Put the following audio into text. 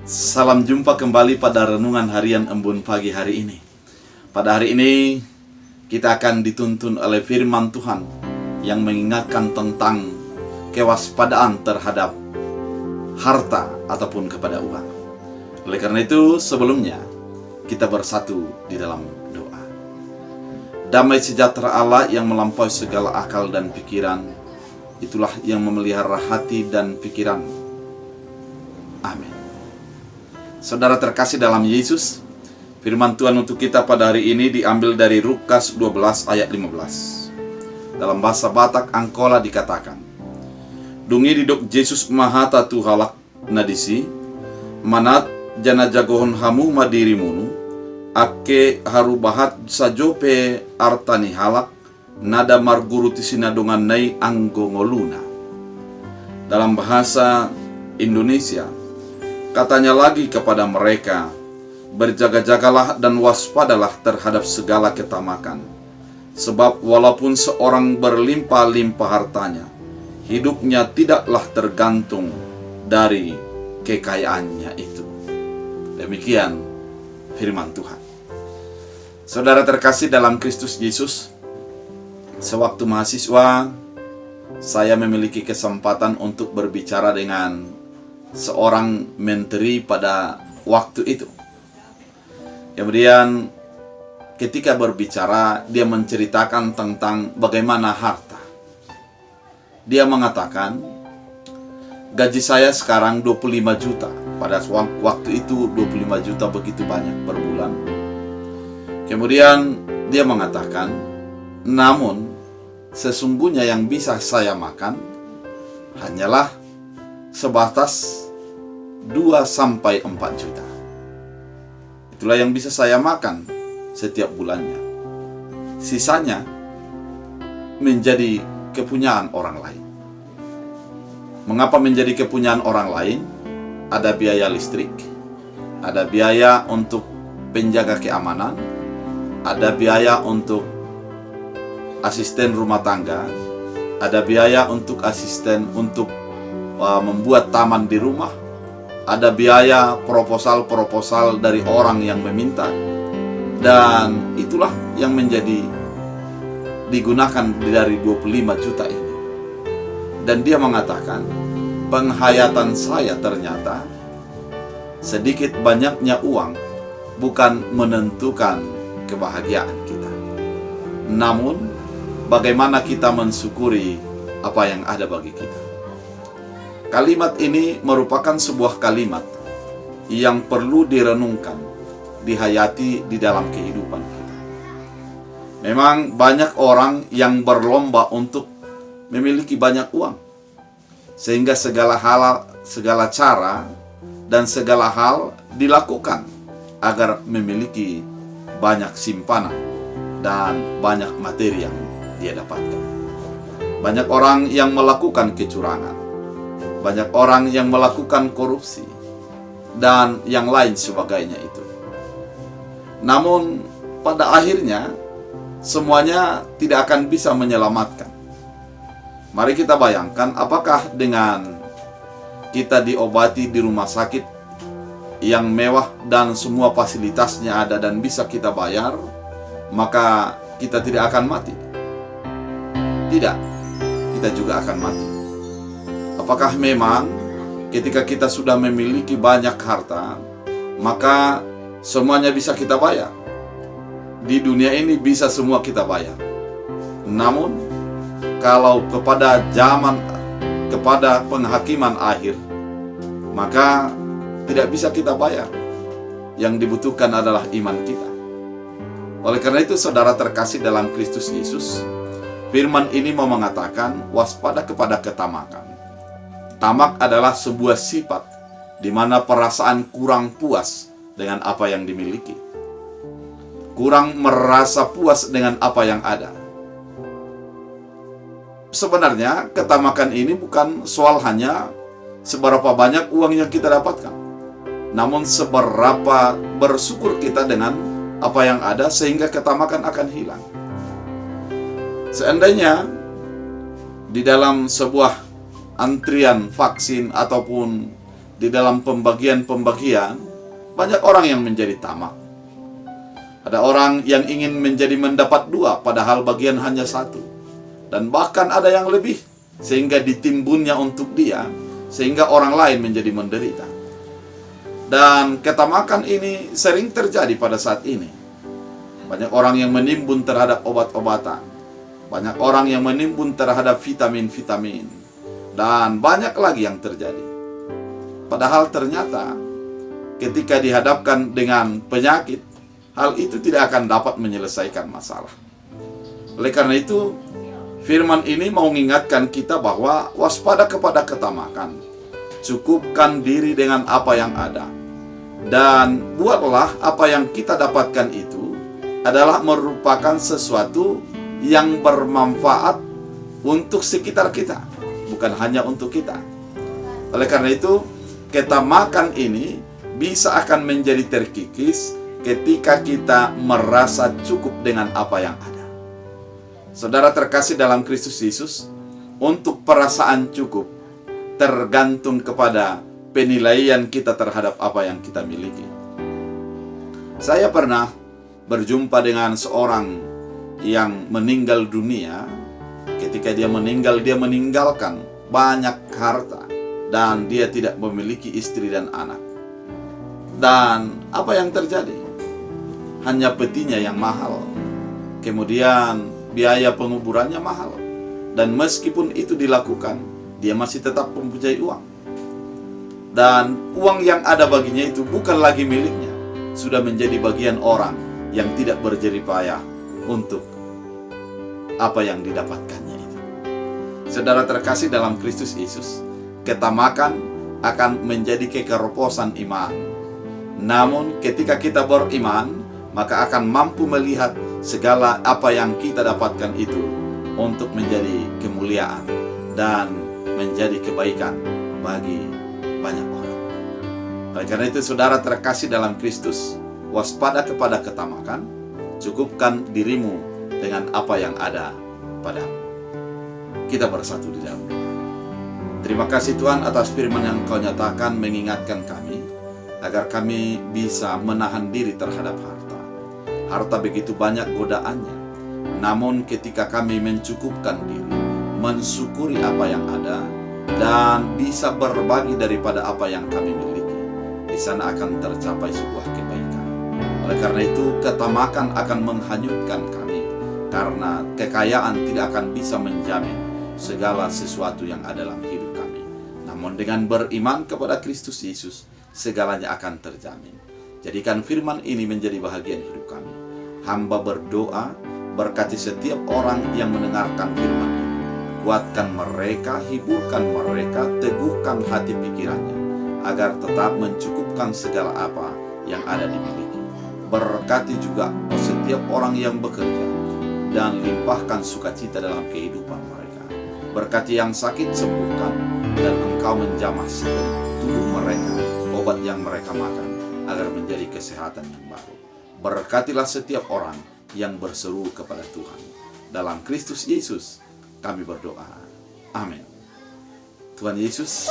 Salam jumpa kembali pada renungan harian Embun pagi hari ini. Pada hari ini kita akan dituntun oleh firman Tuhan yang mengingatkan tentang kewaspadaan terhadap harta ataupun kepada uang. Oleh karena itu sebelumnya kita bersatu di dalam doa. Damai sejahtera Allah yang melampaui segala akal dan pikiran, itulah yang memelihara hati dan pikiran. Amin. Saudara terkasih dalam Yesus, firman Tuhan untuk kita pada hari ini diambil dari Lukas 12 ayat 15. Dalam bahasa Batak Angkola dikatakan, "Dungi didok Yesus mahata tuhalak nadisi, manat jana jagohon hamu madirimunu, ake harubahat sajope artani halak, nada marguruti sinadungan nai anggongoluna." Dalam bahasa Indonesia, katanya lagi kepada mereka, "Berjaga-jagalah dan waspadalah terhadap segala ketamakan. Sebab walaupun seorang berlimpah-limpah hartanya, hidupnya tidaklah tergantung dari kekayaannya itu." Demikian firman Tuhan. Saudara terkasih dalam Kristus Yesus, sewaktu mahasiswa, saya memiliki kesempatan untuk berbicara dengan seorang menteri pada waktu itu. Kemudian ketika berbicara, dia menceritakan tentang bagaimana harta. Dia mengatakan, gaji saya sekarang 25 juta. Pada waktu itu 25 juta begitu banyak per bulan. Kemudian dia mengatakan, namun sesungguhnya yang bisa saya makan hanyalah sebatas 2-4 juta. Itulah yang bisa saya makan setiap bulannya. Sisanya menjadi kepunyaan orang lain. Mengapa menjadi kepunyaan orang lain? Ada biaya listrik, ada biaya untuk penjaga keamanan, ada biaya untuk asisten rumah tangga, ada biaya untuk asisten untuk membuat taman di rumah, ada biaya proposal dari orang yang meminta, dan itulah yang menjadi digunakan dari 25 juta ini. Dan dia mengatakan, penghayatan saya ternyata sedikit banyaknya uang bukan menentukan kebahagiaan kita, namun bagaimana kita mensyukuri apa yang ada bagi kita. Kalimat ini merupakan sebuah kalimat yang perlu direnungkan, dihayati di dalam kehidupan kita. Memang banyak orang yang berlomba untuk memiliki banyak uang, sehingga segala cara dan segala hal dilakukan agar memiliki banyak simpanan dan banyak materi yang dia dapatkan. Banyak orang yang melakukan kecurangan, banyak orang yang melakukan korupsi, dan yang lain sebagainya itu. Namun pada akhirnya semuanya tidak akan bisa menyelamatkan. Mari kita bayangkan, apakah dengan kita diobati di rumah sakit yang mewah dan semua fasilitasnya ada dan bisa kita bayar, maka kita tidak akan mati? Tidak, kita juga akan mati. Apakah memang ketika kita sudah memiliki banyak harta, maka semuanya bisa kita bayar? Di dunia ini bisa semua kita bayar. Namun, kalau kepada penghakiman akhir, maka tidak bisa kita bayar. Yang dibutuhkan adalah iman kita. Oleh karena itu, saudara terkasih dalam Kristus Yesus, firman ini mau mengatakan, waspada kepada ketamakan. Tamak adalah sebuah sifat di mana perasaan kurang puas dengan apa yang dimiliki, kurang merasa puas dengan apa yang ada. Sebenarnya ketamakan ini bukan soal hanya seberapa banyak uang yang kita dapatkan, namun seberapa bersyukur kita dengan apa yang ada sehingga ketamakan akan hilang. Seandainya di dalam sebuah antrian vaksin ataupun di dalam pembagian-pembagian, banyak orang yang menjadi tamak. Ada orang yang ingin menjadi mendapat 2, padahal bagian hanya 1. Dan bahkan ada yang lebih, sehingga ditimbunnya untuk dia, sehingga orang lain menjadi menderita. Dan ketamakan ini sering terjadi pada saat ini. Banyak orang yang menimbun terhadap obat-obatan. Banyak orang yang menimbun terhadap vitamin-vitamin. Dan banyak lagi yang terjadi. Padahal ternyata ketika dihadapkan dengan penyakit, hal itu tidak akan dapat menyelesaikan masalah. Oleh karena itu, firman ini mau mengingatkan kita bahwa waspada kepada ketamakan. Cukupkan diri dengan apa yang ada. Dan buatlah apa yang kita dapatkan itu adalah merupakan sesuatu yang bermanfaat untuk sekitar kita, bukan hanya untuk kita. Oleh karena itu, ketamakan ini bisa akan menjadi terkikis ketika kita merasa cukup dengan apa yang ada. Saudara terkasih dalam Kristus Yesus, untuk perasaan cukup tergantung kepada penilaian kita terhadap apa yang kita miliki. Saya pernah berjumpa dengan seorang yang meninggal dunia. Ketika dia meninggal, dia meninggalkan banyak harta. Dan dia tidak memiliki istri dan anak. Dan apa yang terjadi? Hanya petinya yang mahal. Kemudian biaya penguburannya mahal. Dan meskipun itu dilakukan, dia masih tetap mempunyai uang. Dan uang yang ada baginya itu bukan lagi miliknya. Sudah menjadi bagian orang yang tidak berjerih payah untuk apa yang didapatkannya itu. Saudara terkasih dalam Kristus Yesus, ketamakan akan menjadi kekeroposan iman. Namun ketika kita beriman, maka akan mampu melihat segala apa yang kita dapatkan itu untuk menjadi kemuliaan dan menjadi kebaikan bagi banyak orang. Oleh karena itu, saudara terkasih dalam Kristus, waspada kepada ketamakan, cukupkan dirimu dengan apa yang ada padamu. Kita bersatu di dalam doa. Terima kasih Tuhan atas firman yang Kau nyatakan mengingatkan kami agar kami bisa menahan diri terhadap harta. Harta begitu banyak godaannya. Namun ketika kami mencukupkan diri, mensyukuri apa yang ada, dan bisa berbagi daripada apa yang kami miliki, di sana akan tercapai sebuah kebaikan. Oleh karena itu, ketamakan akan menghanyutkan kami, karena kekayaan tidak akan bisa menjamin segala sesuatu yang ada dalam hidup kami. Namun dengan beriman kepada Kristus Yesus, segalanya akan terjamin. Jadikan firman ini menjadi bahagian hidup kami. Hamba berdoa, berkati setiap orang yang mendengarkan firman ini. Kuatkan mereka, hiburkan mereka, teguhkan hati pikirannya, agar tetap mencukupkan segala apa yang ada dimiliki. Berkati juga setiap orang yang bekerja, dan limpahkan sukacita dalam kehidupan mereka. Berkati yang sakit, sembuhkan, dan Engkau menjamah tubuh mereka, obat yang mereka makan, agar menjadi kesehatan yang baru. Berkatilah setiap orang yang berseru kepada Tuhan. Dalam Kristus Yesus kami berdoa. Amin. Tuhan Yesus.